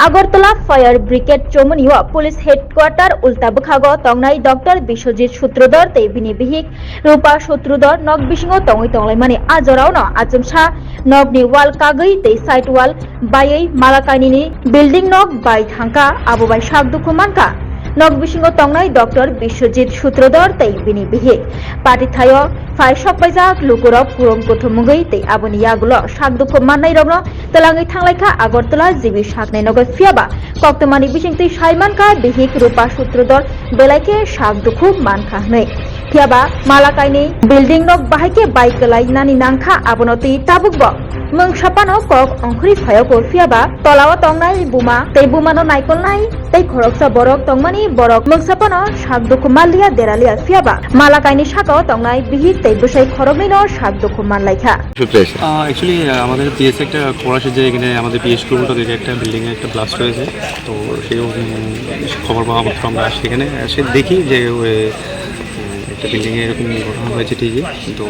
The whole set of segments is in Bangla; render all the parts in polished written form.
আগরতলা ফায়ার ব্রিগেড চৌমুনিও পুলিশ হেডকোয়ার্টার উল্টা বখাগো তংনাই ডক্টর বিশ্বজিৎ সূত্রধর তৈ বিনি বিহিক রূপা সূত্রধর নক বিसिङाव tongoi tonglaimani ajorauno achumsa nokni wall kagui tei side wall baiui malakainini building nok bai thangka abo bai sakduku manka nok bisingo tongnai Dr. Biswajit Sutrodor tei bini bihik party thayo phai sokbaijak lukurok kurong kuthumugui tei aboni yagulo sakduku mannai rogno telangai thanglaikha Agartala jibi saknai nogoi phiaba koktomani bisingtui saimanka bihik Rupa Sutrodor belaike sakduku manka hnoi phiaba malakaini building nok bahaike baikelai nani nangkha abono tui tabukbo mungsapano kok ongkhri phayoko phiaba tolao tongnai buma tei bumano naikolnai tei khoroksa borok tongmani borok mungsapano sakduku mallia deralia phiaba malakaini sakao tongnai bihik tei busai khorokni no sakduku manlaikha actually আমাদের পিএস একটা খবর আসে যে এখানে আমাদের পিএস স্কুলটা থেকে একটা বিল্ডিংয়ে একটা ব্লাস্ট হয়েছে তো সেই খবর পাওয়া মাত্র আমরা সেখানে এসে দেখি যে একটা বিল্ডিংয়ে এরকম ঘটনা হয়েছে ঠিকই তো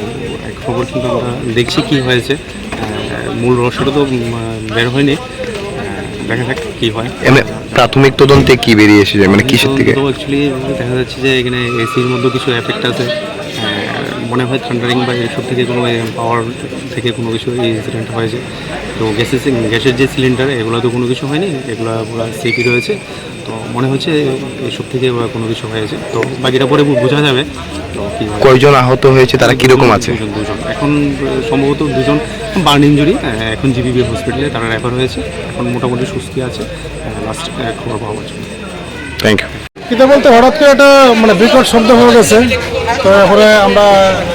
এক খবর কিন্তু আমরা দেখছি কি হয়েছে মূল রহস্যটা তো বের হয়নি দেখা যাক কি হয় প্রাথমিক তদন্তে কি বেরিয়ে এসেছে মানে কিসের থেকে তো অ্যাকচুয়ালি দেখা যাচ্ছে যে এখানে এসির মধ্যে কিছু এফেক্ট আছে মনে হয় থান্ডারিং বা এইসব থেকে কোনো পাওয়ার থেকে কোনো কিছু এই ইনসিডেন্ট হয়েছে তো গ্যাসের যে সিলিন্ডার এগুলো তো কোনো কিছু হয়নি এগুলো পুরো সেফই রয়েছে তো মনে হচ্ছে এইসব থেকে কোনো কিছু হয়েছে তো বাকিটা পরে বোঝা যাবে তো কী কয়জন আহত হয়েছে তারা কীরকম আছে দুজন এখন সম্ভবত দুজন বার্ন ইঞ্জুরি এখন জিবিবি হসপিটালে তারা রেফার হয়েছে এখন মোটামুটি সুস্থ আছে লাস্ট খবর পাওয়া যাচ্ছে থ্যাংক ইউ এটা বলতে হঠাৎ করে একটা মানে বিকট শব্দ হয়ে গেছে তো এরপরে আমরা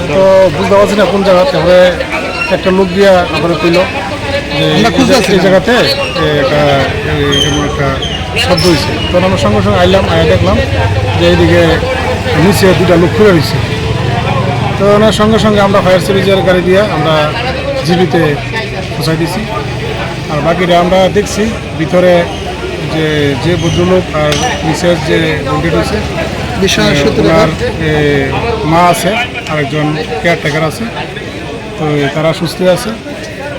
তো বুঝতে পারছি না কোন জায়গা তারপরে একটা লোক দিয়া আমরা পেল যে এই জায়গাতে এমন একটা শব্দ হয়েছে তখন আমরা সঙ্গে সঙ্গে আইলাম আয়া দেখলাম যে এইদিকে নিচে দুটা লোক খুলে দিচ্ছে তো ওনার সঙ্গে সঙ্গে আমরা ফায়ার সার্ভিসের গাড়ি দিয়ে আমরা জিবিতে পৌঁছাই দিছি আর বাকিটা আমরা দেখছি ভিতরে যে ভদ্রলোক আর মিসেস যে বন্ডিট হয়েছে ওনার মা আছে আরেকজন কেয়ারটেকার আছে তো তারা সুস্থ আছে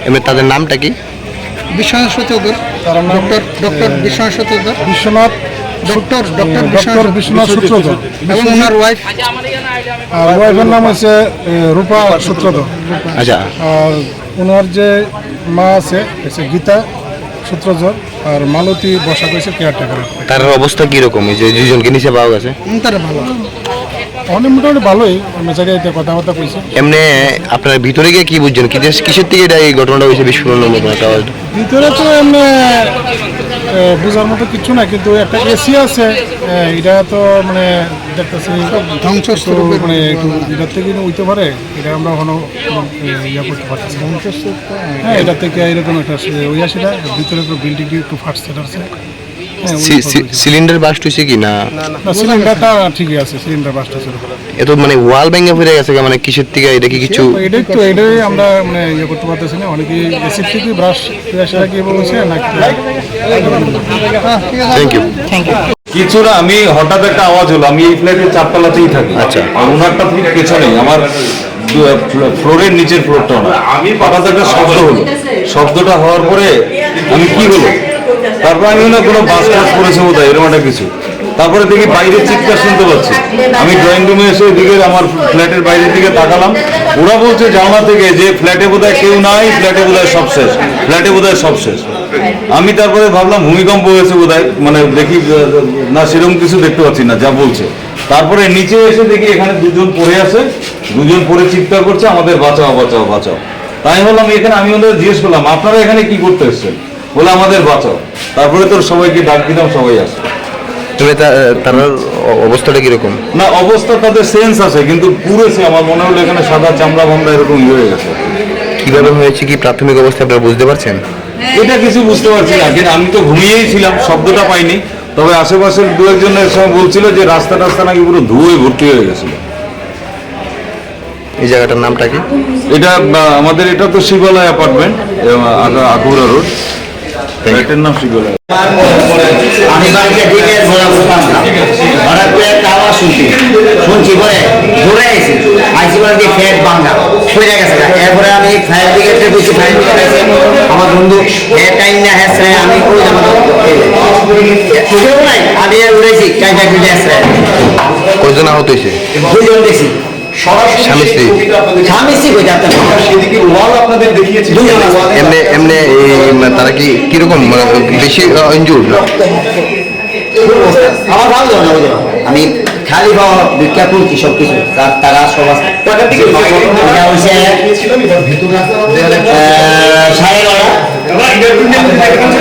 এমনি তাদের নামটা কি বিশ্বনাথ সূত্রধর তার নাম ডক্টর বিশ্বনাথ সূত্রধর বিশ্বনাথ ডক্টর বিশ্বনাথ সূত্রধর এবং ওনার ওয়াইফ আর ওয়াইফের নাম হচ্ছে রূপা সূত্রধর আচ্ছা আর ওনার যে মা আছে হচ্ছে গীতা সূত্রধর আর মালতী বসা করেছে কেয়ারটেকার তার অবস্থা কিরকম এই যে দুজনকে নিচে পাওয়া গেছে তারা ভালো অনেক মোটামুটি ভালোই অন্য জায়গায় কথাবার্তা কইছে এমনি আপনার ভিতরে গিয়ে কি বুঝছেন কিসের থেকে এটা এই ঘটনাটা হয়েছে বিস্ফোরণের মতো একটা ভিতরে তো এমনি বোঝার মতো কিছু না কিন্তু একটা এসি আছে এটা তো মানে দেখতেছি ধ্বংস মানে একটু এটার থেকে উঠতে পারে এটা আমরা কোনো ইয়া করতে পারতেছি হ্যাঁ এটা থেকে এরকম একটা ওই আসিটা ভিতরে তো বিল্ডিংটি একটু ফাটছে আছে সিলিন্ডার বাস্ট হয়েছে কি না সিলিন্ডারটা ঠিকই আছে সিলিন্ডার বাস্ট হয়েছে এত মানে ওয়াল ভেঙে ফিরে গেছে মানে কিসের থেকে এটা কি কিছু এটাই আমরা মানে ইয়ে করতে পারতেছি না অনেকে এসিড থেকে ব্রাশ কি বলছে নাকি থ্যাংক ইউ কিছু না আমি হঠাৎ একটা আওয়াজ হলো আমি এই ফ্ল্যাটের চারতলাতেই থাকি আচ্ছা আর ওনারটা ঠিক পেছনেই আমার ফ্লোরের নিচের ফ্লোরটা না হঠাৎ একটা শব্দ হলো শব্দটা হওয়ার পরে আমি কি হলো তারপর আমি না কোনো বাস টাস করেছে বোধ হয় এরকম একটা কিছু তারপরে দেখি বাইরের চিৎকার শুনতে পাচ্ছি আমি ড্রয়িং রুমে এসে ওইদিকে আমার ফ্ল্যাটের বাইরের দিকে তাকালাম ওরা বলছে জানলা থেকে যে ফ্ল্যাটে বোধহয় কেউ নাই ফ্ল্যাটে বোধহয় সব শেষ ফ্ল্যাটে বোধহয় সব শেষ আমি তারপরে ভাবলাম ভূমিকম্প হয়েছে বোধহয় মানে দেখি না সেরকম কিছু দেখতে পাচ্ছি না যা বলছে তারপরে নিচে এসে দেখি এখানে দুজন পড়ে আছে দুজন পড়ে চিৎকার করছে আমাদের বাঁচাও বাঁচাও বাঁচাও তাই বললাম এখানে আমি ওদের জিজ্ঞেস করলাম আপনারা এখানে কি করতে এসছেন বলে আমাদের বাঁচাও তারপরে তোর সবাইকে ডাক দিলাম সবাই আসে তার অবস্থাটা কিরকম না অবস্থা তাদের সেন্স আছে কিন্তু পুরেছে আমার মনে হলো এখানে সাদা চামড়া ভামড়া এরকম হয়ে গেছে কিভাবে হয়েছে কি প্রাথমিক অবস্থা আপনারা বুঝতে পারছেন এটা কিছু বুঝতে পারছি না কিন্তু আমি তো ঘুমিয়েই ছিলাম শব্দটা পাইনি তবে আশেপাশের দু একজনের সময় বলছিল যে রাস্তা নাকি পুরো ধুয়ে ভর্তি হয়ে গেছিল এই জায়গাটার নামটা কি এটা আমাদের এটা তো শিবালয় অ্যাপার্টমেন্ট আকুরা রোড ফ্ল্যাটের নাম শিবালয় আমি বাড়িতে দিকে ঘোরা বসলাম হঠাৎ করে একটা আওয়াজ শুনছি পরে ঘুরে আইসি বলে দিয়ে ফ্ল্যাট বাংলা সরে গেছে এরপরে আমি ফায়ার ব্রিগেডে বসে ফায়ার ব্রিগেড আমার বন্ধু টাইম না হ্যাঁ আমি এটা একটু দেখছে কয়জন আহত হয়েছে? দুজন দেখছি স্বামী স্ত্রী স্বামী স্ত্রী কই যাতে দুজন আছে। এমনি এমনি তারা কি কিরকম মানে বেশি ইনজুর্ড? আমার ভালো লাগে না বুঝলো, আমি খালি ভিক্ষা করছি সব কিছু তারা সব আছে। এটা হচ্ছে 11:30